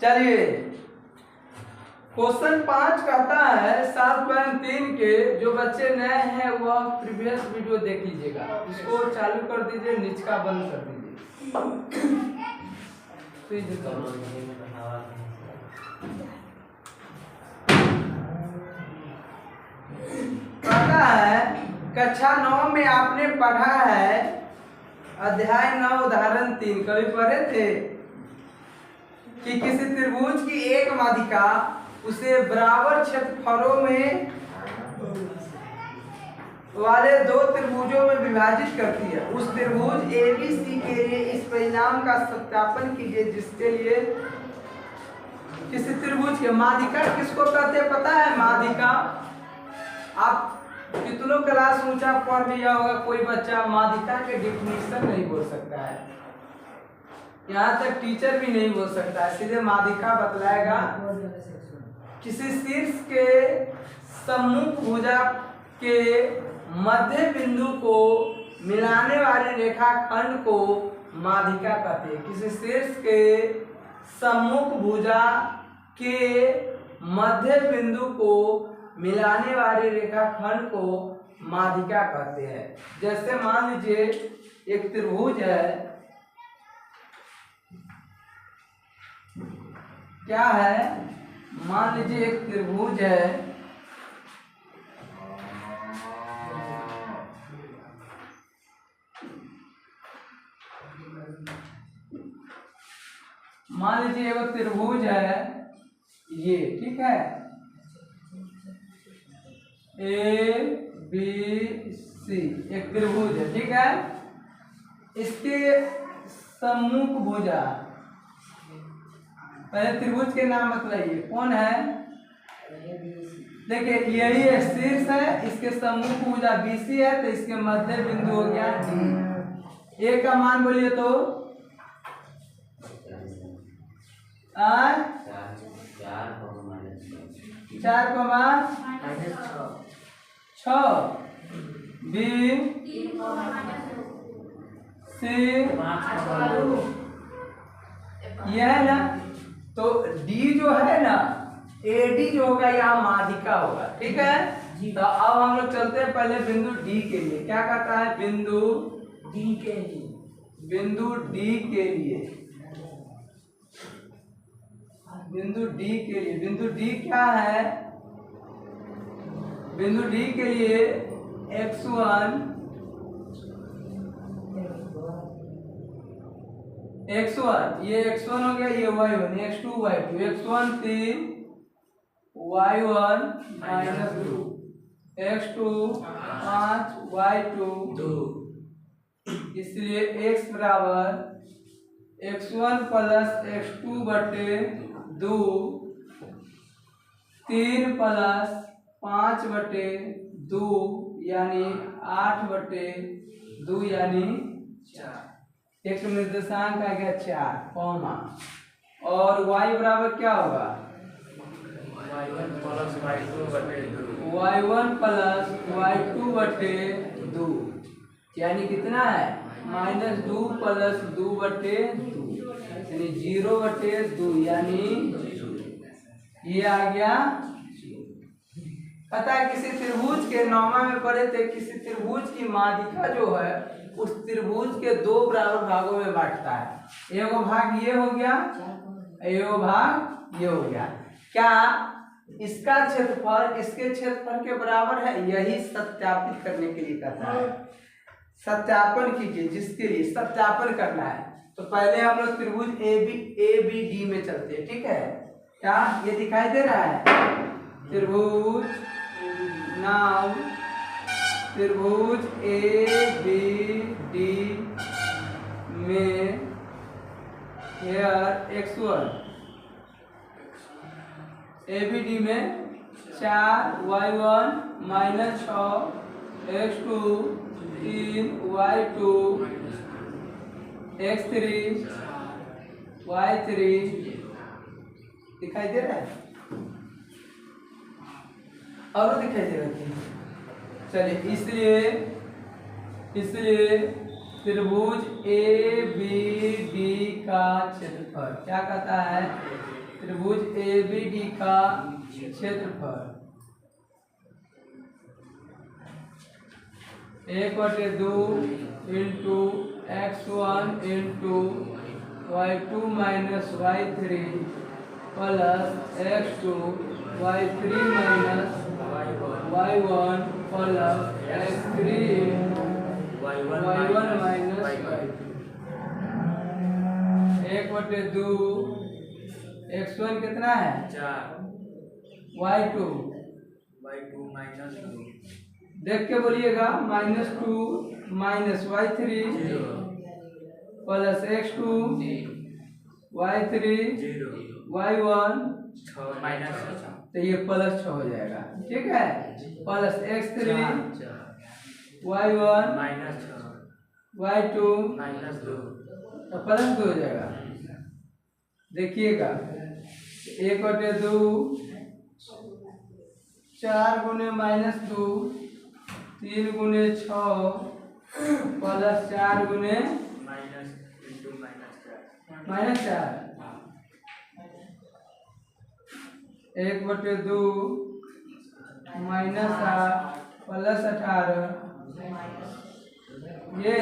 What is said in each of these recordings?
चलिए क्वेश्चन 5 कहता है 7.3 के जो बच्चे नए हैं वह प्रीवियस वीडियो देख लीजिएगा। इसको चालू कर दीजिए, निचका बंद कर दीजिए। कहता है कक्षा 9 में आपने पढ़ा है अध्याय 9 उदाहरण 3 कभी पढ़े थे कि किसी त्रिभुज की एक माध्यिका उसे बराबर क्षेत्रफलों में वाले दो त्रिभुजों में विभाजित करती है। उस त्रिभुज ABC के लिए इस परिणाम का सत्यापन कीजिए जिसके लिए किसी त्रिभुज के माध्यिका किसको कहते हैं पता है? माध्यिका आप कितनों क्लास ऊंचा पढ़ लिया होगा, कोई बच्चा माध्यिका के डिफिनीशन नहीं बोल सकता है, यहाँ तक टीचर भी नहीं बोल सकता है, सीधे माध्यिका बतलाएगा। किसी शीर्ष के सम्मुख भुजा के मध्य बिंदु को मिलाने वाले रेखाखंड को माध्यिका कहते हैं। किसी शीर्ष के सम्मुख भुजा के मध्य बिंदु को मिलाने वाले रेखाखंड को माध्यिका कहते हैं। जैसे मान लीजिए एक त्रिभुज है, क्या है? मान लीजिए एक त्रिभुज है, मान लीजिए एक त्रिभुज है ये, ठीक है, ABC एक त्रिभुज है, ठीक है। इसके सम्मुख भुजा, पहले त्रिभुज के नाम बतलाइए कौन है? देखिए यही शीर्ष है, इसके सम्मुख भुजा BC है तो इसके मध्य बिंदु हो गया D। A का मान बोलिए तो 4,6 B C यह है ना, तो D जो है ना, AD जो होगा यहाँ माध्यिका होगा, ठीक है। तो अब हम लोग चलते हैं पहले बिंदु D के लिए। क्या कहता है? बिंदु D के लिए, बिंदु D के लिए, बिंदु D के लिए, बिंदु D क्या है? बिंदु D के लिए x1 ये x1 हो गया, ये y1, x2 y2, x1 3 y1 -2, x2 5 y2 2, इसलिए x बराबर x1 प्लस x2 बटे 2, 3 प्लस 5 बटे 2 यानी 8 बटे 2 यानी 4। एक निर्देशांक आ गया 4 कॉमा, और y बराबर क्या होगा? y1 प्लस y2 बटे 2 यानी कितना है? -2 प्लस 2 बटे 2 यानी 0 बटे 2 यानी ये आ गया। पता है किसी त्रिभुज के 9वां में पढ़े थे, किसी त्रिभुज की माध्यिका जो है उस त्रिभुज के 2 बराबर भागों में बांटता है। एगो भाग ये हो गया, एगो भाग ये हो गया। क्या इसका क्षेत्रफल इसके क्षेत्रफल के बराबर है? यही सत्यापित करने के लिए कहता है। सत्यापन कीजिए, जिसके लिए सत्यापन करना है। तो पहले हम लोग त्रिभुज ABD में चलते हैं, ठीक है। क्या ये दिखाई दे रहा है? त्रिभुज नाउ त्रिभुज ABD में हेयर x1 ABD में 4 y1 -6 x2 3 y2 x3 y3 दिखाई दे रहा है और दिखाई दे रहा है। चलिए इसलिए त्रिभुज ABD का क्षेत्रफल क्या कहता है? त्रिभुज ABD का क्षेत्रफल 1/2 into x1 into y2 minus y3 plus x2 y3 minus y1 plus x3 y1 minus y2 1/2 x1 कितना है 4 y2 माइनस 2 देख के बोलिएगा -2 minus y3 plus x2 y3 y1 minus तो ये प्लस 6 हो जाएगा ठीक है plus x3 y1 minus y2 minus 2 तो प्लस 2 हो जाएगा देखिएगा 1/2 4 गुने -2 3 गुने 6 प्लस 4 गुने माइनस -4 1/2 -8 प्लस 18 ये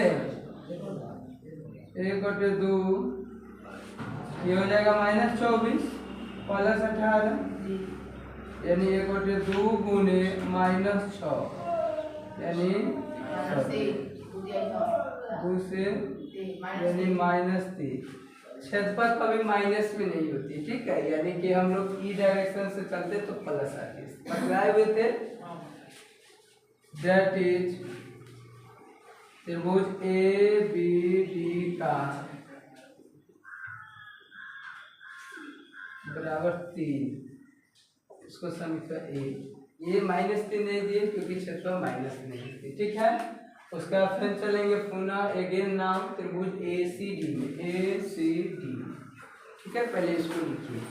1/2 ये हो जाएगा -24 प्लस 18 यानी 1/2 गुने -6 यानी 2 से यानी -3 क्षेत्रफल कभी माइनस में नहीं होती ठीक है यानी कि हम लोग ई डायरेक्शन से चलते तो प्लस आती पकड़ाए हुए थे दैट इज त्रिभुज ABD का बराबर 3 इसको समीकरण ए ये -3 नहीं दिए क्योंकि क्षेत्रफल माइनस नहीं थी ठीक है उसका फिर चलेंगे पुनः अगेन नाम त्रिभुज ACD में ACD ठीक है पहले इसको लिखिए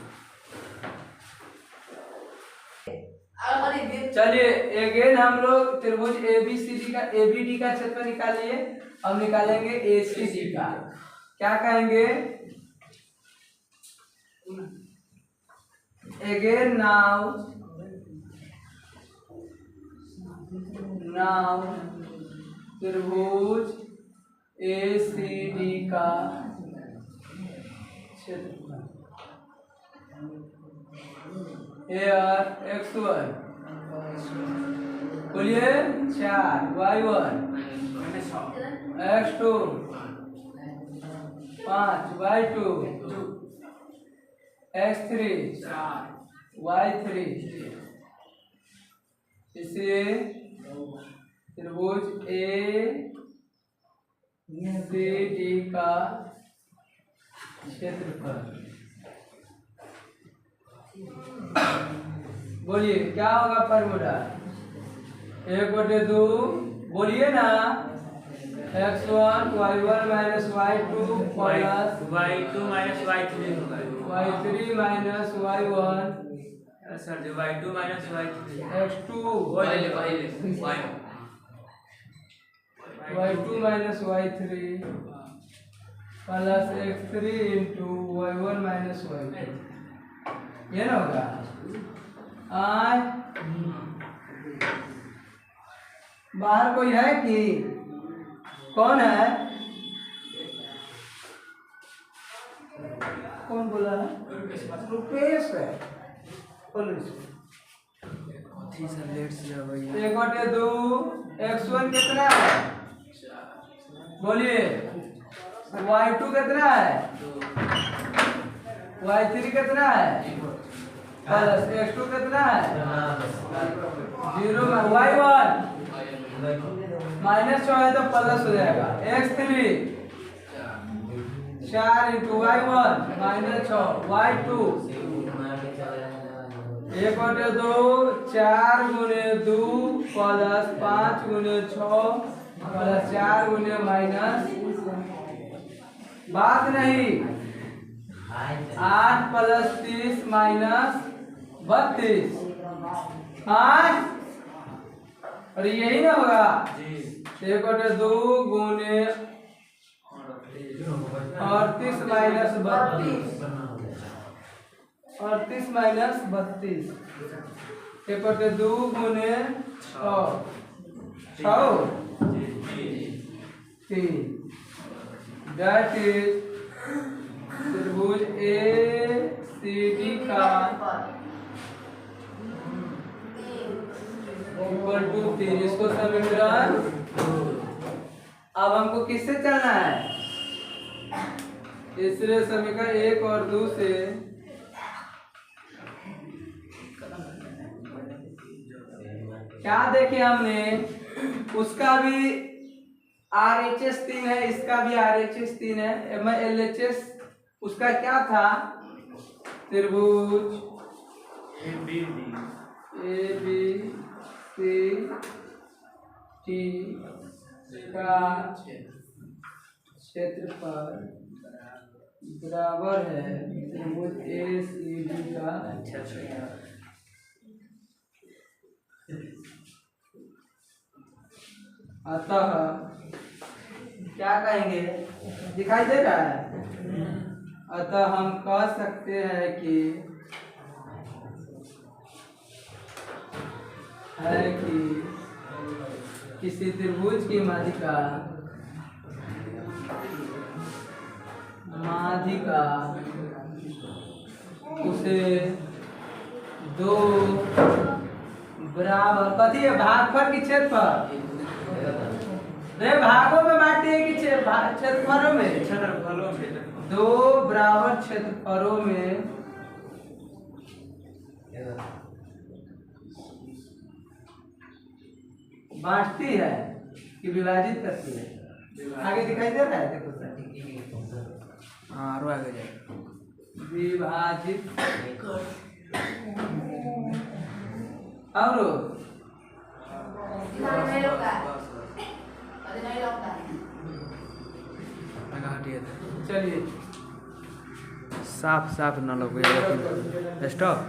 चलिए अगेन हम लोग त्रिभुज ABCD का ABD का क्षेत्रफल निकालिए अब निकालेंगे ACD का क्या कहेंगे अगेन नाउ त्रिभुज ACD का क्षेत्रफल x1 बोलिए 4 y1 x2 5 y2 x3 y3 इसलिए त्रिभुज ACD का क्षेत्रफल बोलिए क्या होगा फॉर्मूला 1/2 बोलिए ना x1 y1 minus y2 plus y2 minus y3 y3 minus y1 sir जो y2 minus y3 x2 y2 minus y3 plus x3 into y1 minus y2 ये ना होगा बाहर कोई है कि कौन है कौन बोला है रुपेश है बोलो एक बटे 2 x1 कितना है बोलिए y2 कितना है y3 कितना है प्लस x2 कितना है 0 में y1 माइनस 6 है तो प्लस हो जाएगा x3 4 into y1 minus 6 y2 1/2 4 गुने 2 प्लस 5 गुने 6 प्लस 4 गुने माइनस बात नहीं 8 प्लस 30 माइनस 32 5 और यही ना होगा 1/2 गुने 38 माइनस 32 38 माइनस 32 ये पड़ते 2 गुने 6 3 दैट इज त्रिभुज ACD का इक्वल टू 3। इसको समीकरण अब हमको किससे चलना है? तीसरे समीकरण 1 और 2 से क्या देखे हमने, उसका भी RHS 3 है, इसका भी RHS 3 है, LHS उसका क्या था? त्रिभुज ABCD का क्षेत्रफल बराबर है त्रिभुज ACD का अतः क्या कहेंगे? दिखाई दे रहा है? अतः हम कह सकते हैं कि किसी त्रिभुज की माध्यिका उसे 2 बराबर कथी है? भागफल की क्षेत्रफल भागों में बांटे कि क्षेत्रफलों में? 2 बराबर क्षेत्रफलों में बांटती है कि विभाजित करती है। आगे दिखाई दे रहा है? देखो सर, हाँ आगे जाए विभाजित और चलिए साफ न लगे स्टॉप।